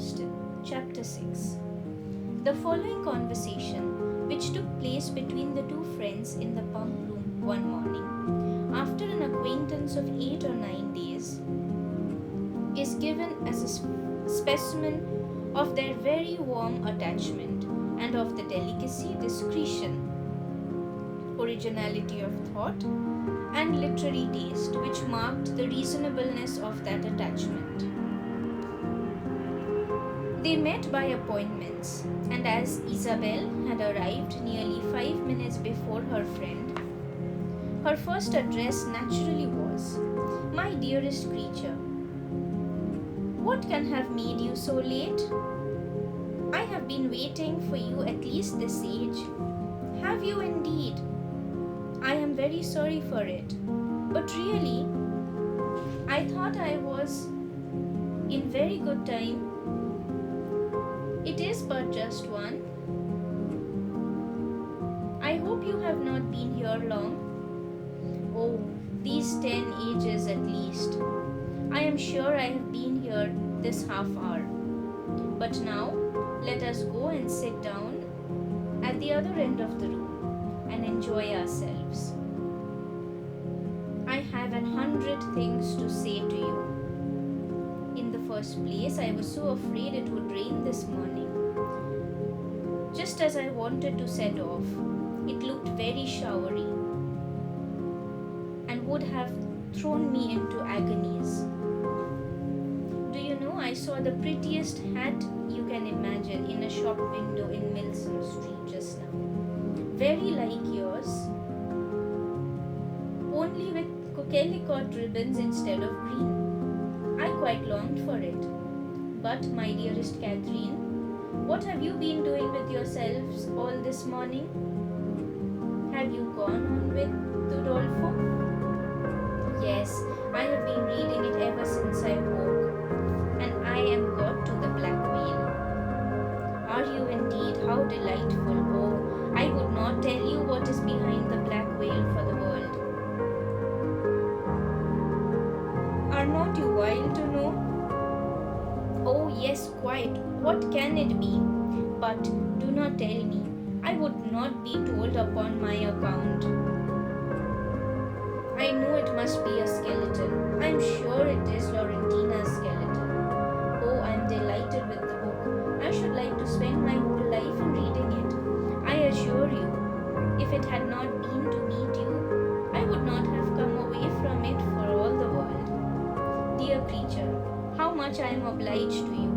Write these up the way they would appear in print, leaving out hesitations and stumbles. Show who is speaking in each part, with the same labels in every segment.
Speaker 1: Austen, Chapter 6. The following conversation, which took place between the two friends in the pump room one morning, after an acquaintance of 8 or 9 days, is given as a specimen of their very warm attachment and of the delicacy, discretion, originality of thought, and literary taste which marked the reasonableness of that attachment. They met by appointments, and as Isabel had arrived nearly 5 minutes before her friend, her first address naturally was, "My dearest creature, what can have made you so late? I have been waiting for you at least this age." "Have you indeed? I am very sorry for it. But really, I thought I was in very good time. It is but just one. I hope you have not been here long." "Oh, these 10 ages at least. I am sure I have been here this half hour. But now, let us go and sit down at the other end of the room and enjoy ourselves. I have 100 things to say to you. In the first place, I was so afraid it would rain this morning. Just as I wanted to set off, it looked very showery and would have thrown me into agonies. Do you know, I saw the prettiest hat you can imagine in a shop window in Milson Street just now. Very like yours, only with coquelicot ribbons instead of green. I quite longed for it. But, my dearest Catherine, what have you been doing with yourselves all this morning? Have you gone on with Tudolfo?" "Yes, I have been reading it ever since I woke, and I am got to the Black Whale." "Are you indeed? How delightful! Oh, I would not tell you what is behind the Black Whale for the world. Are not you wild to know?" "Oh, yes, quite. What can it be? But do not tell me. I would not be told upon my account. I know it must be a skeleton. I am sure it is Laurentina's skeleton. Oh, I am delighted with the book. I should like to spend my whole life in reading it. I assure you, if it had not been to meet you, I would not have come away from it for all the world. Dear creature, how much I am obliged to you.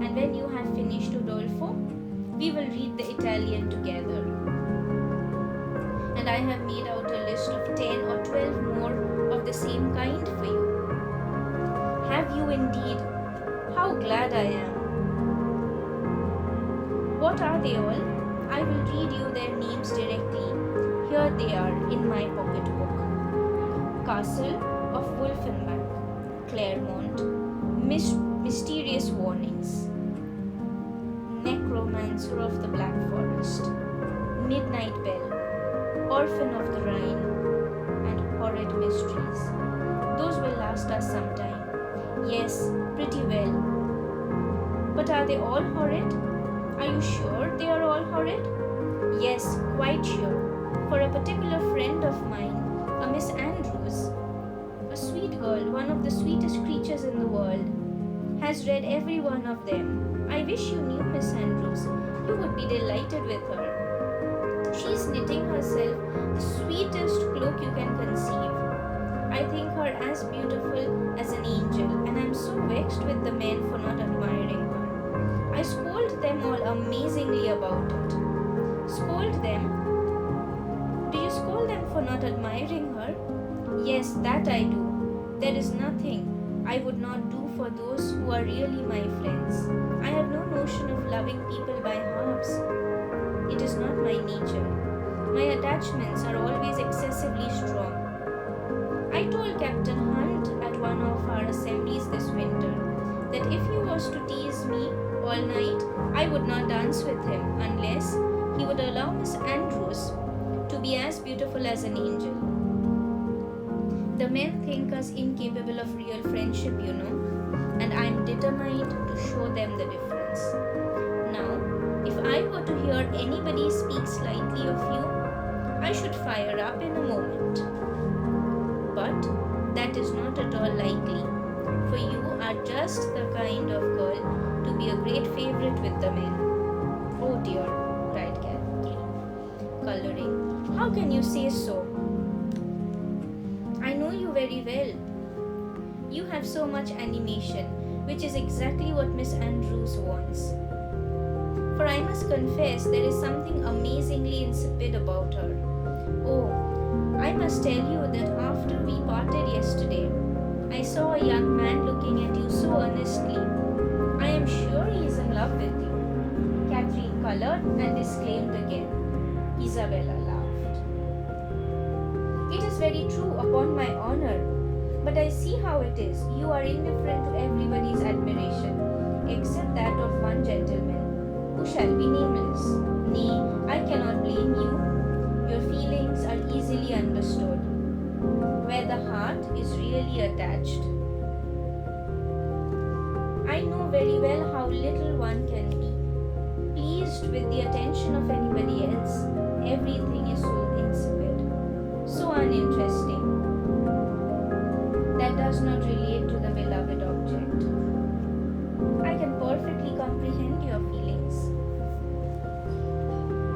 Speaker 1: And when you have finished Udolfo, we will read the Italian together. And I have made out a list of 10 or 12 more of the same kind for you." "Have you indeed? How glad I am. What are they all? I will read you their names directly. Here they are in my pocket book. Castle of Wolfenbach, Claremont, Mysterious Warnings, Necromancer of the Black Forest, Midnight Bell, Orphan of the Rhine, and Horrid Mysteries. Those will last us some time." "Yes, pretty well. But are they all horrid? Are you sure they are all horrid?" "Yes, quite sure. For a particular friend of mine, a Miss Andrews, a sweet girl, one of the sweetest creatures in the world, has read every one of them. I wish you knew Miss Andrews. You would be delighted with her. She is knitting herself the sweetest cloak you can conceive. I think her as beautiful as an angel, and I am so vexed with the men for not admiring her. I scold them all amazingly about it." "Scold them? Do you scold them for not admiring her?" "Yes, that I do. There is nothing I would not do for those who are really my friends. I have no notion of loving people by halves. It is not my nature. My attachments are always excessively strong. I told Captain Hunt at one of our assemblies this winter that if he was to tease me all night, I would not dance with him unless he would allow Miss Andrews to be as beautiful as an angel. The men think us incapable of real friendship, you know, and I am determined to show them the difference. Now, if I were to hear anybody speak slightly of you, I should fire up in a moment. But that is not at all likely, for you are just the kind of girl to be a great favorite with the men. Oh dear, cried Catherine, colouring. How can you say so? I know you very well. You have so much animation, which is exactly what Miss Andrews wants. For I must confess there is something amazingly insipid about her. Oh, I must tell you that after we parted yesterday, I saw a young man looking at you so earnestly. I am sure he is in love with you. Catherine coloured and disclaimed again. Isabella laughed. It is very true, upon my honour. But I see how it is. You are indifferent to everybody's admiration, except that of one gentleman, who shall be nameless. Nay, I cannot blame you. Your feelings are easily understood, where the heart is really attached. I know very well how little one can be pleased with the attention of anybody else. Everything is so insipid, so uninteresting. That does not relate to the beloved object. I can perfectly comprehend your feelings.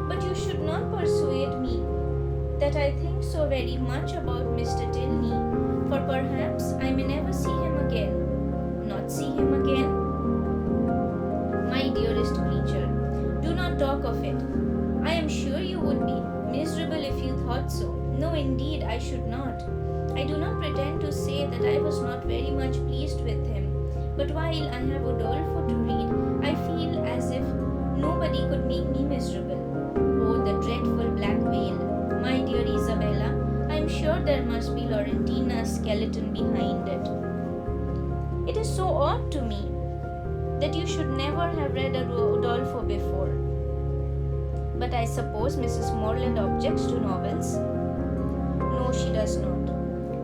Speaker 1: But you should not persuade me that I think so very much about Mr. Tilney, for perhaps I may never see him again. Not see him again? My dearest creature, do not talk of it. I am sure you would be miserable if you thought so. No, indeed, I should not. I do not pretend to say that I was not very much pleased with him, but while I have Udolpho to read, I feel as if nobody could make me miserable. Oh, the dreadful black veil! My dear Isabella, I am sure there must be Laurentina's skeleton behind it. It is so odd to me that you should never have read Udolpho before. But I suppose Mrs. Morland objects to novels? No, she does not.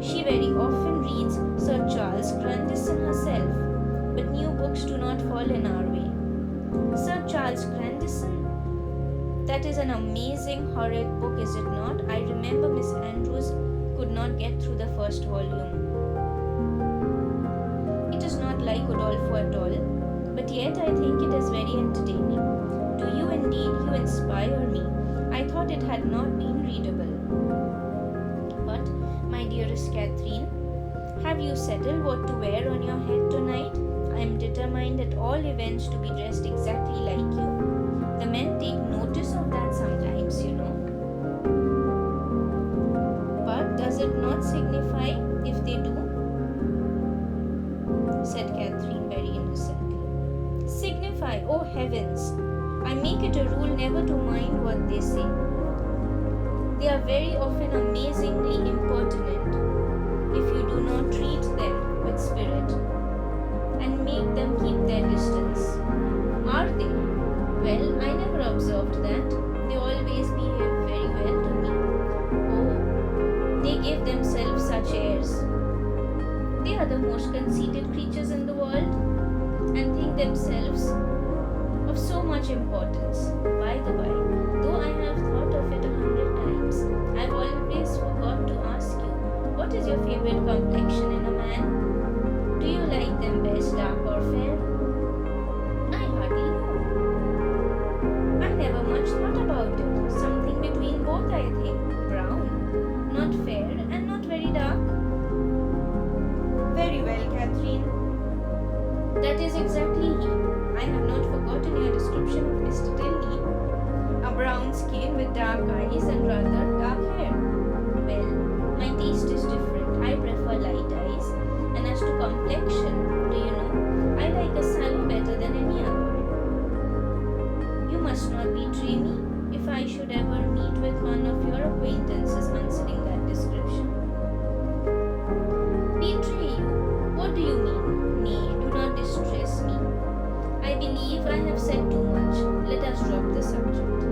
Speaker 1: She very often reads Sir Charles Grandison herself, but new books do not fall in our way. Sir Charles Grandison? That is an amazing, horrid book, is it not? I remember Miss Andrews could not get through the first volume. It is not like Udolpho at all, but yet I think it is very entertaining. Do you indeed? You inspire me. I thought it had not been readable. But, my dearest Catherine, have you settled what to wear on your head tonight? I am determined at all events to be dressed exactly like you. The men take notice of that sometimes, you know. But does it not signify if they do? Said Catherine very innocently. Signify? Oh heavens! I make it a rule never to mind what they say. They are very often amazingly impertinent if you do not treat them with spirit and make them keep their distance. Are they? Well, I never observed that. They always behave very well to me. Oh, they give themselves such airs. They are the most conceited creatures in the world and think themselves of so much importance. By the by, though I have thought of it 100 times, I have always forgot to ask you, what is your favorite complexion in a man? Do you like them best dark or fair? I hardly know. I never much thought about it. Something between both, I think. Brown, not fair and not very dark. Very well, Catherine. That is exactly he. I have not forgotten your description of Mr. Tilney. A brown skin with dark eyes and rather dark hair. Well, my taste is different. I prefer light eyes. And as to complexion, do you know, I like a sallow better than any other. You must not betray me if I should ever meet with one of your acquaintances answering that description. Betray you? What do you mean? Nay, do not distress me. I believe I have said too much. Let us drop the subject.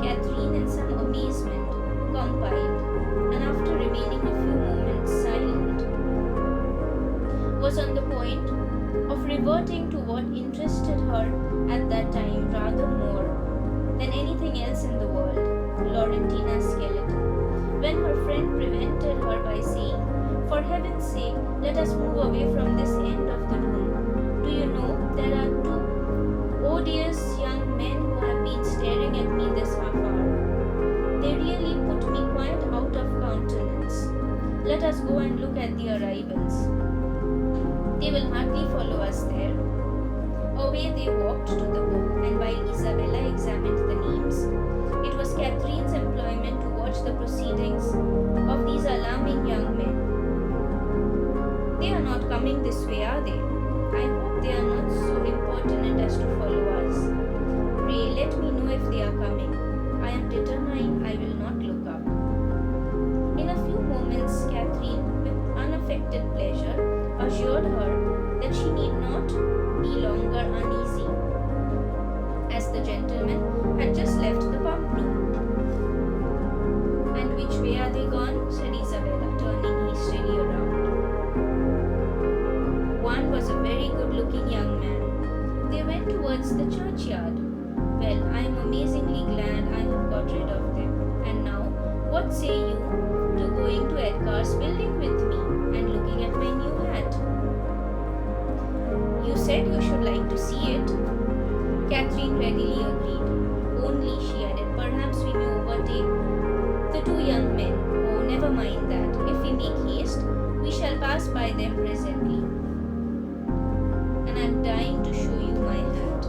Speaker 1: Catherine, in some amazement, reverting to what interested her at that time rather more than anything else in the world, Laurentina's skeleton. When her friend prevented her by saying, "For heaven's sake, let us move away from this end of the room. Do you know, there are two odious young men who have been staring at me this half hour. They really put me quite out of countenance. Let us go and look at the arrivals. They will hardly follow us there." Away they walked to the book, and while Isabella examined the names, it was Catherine's employment to watch the proceedings of these alarming young men. "They are not coming this way, are they? I hope they are not so impertinent as to follow us. Pray let me know if they are coming. I am determined I will not look up." In a few moments, Catherine, with unaffected pleasure, assured her that she need not be longer uneasy, as the gentlemen had just left the pump room. "And which way are they gone?" said Isabella, turning hastily around. One was a very good-looking young man. They went towards the churchyard. "Well, I am amazingly glad I have got rid of them. And now, what say you to going to Edgar's building with me and looking at my new hat? You said you should like to see it." Catherine readily agreed. "Only," she added, "perhaps we may overtake the two young men. Oh, never mind that. If we make haste, we shall pass by them presently. And I am dying to show you my hat.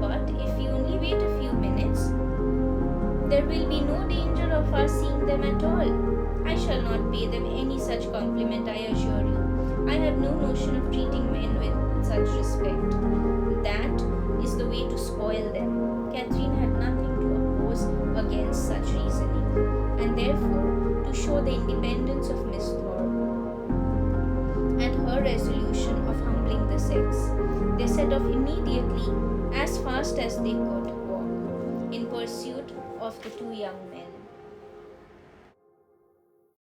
Speaker 1: But if you only wait a few minutes, there will be no danger of our seeing them at all. I shall not pay them any such compliment, I assure you. I have no notion of treating men with such respect. That is the way to spoil them." Catherine had nothing to oppose against such reasoning, and therefore, to show the independence of Miss Thorpe and her resolution of humbling the sex, they set off immediately as fast as they could walk in pursuit of the two young men.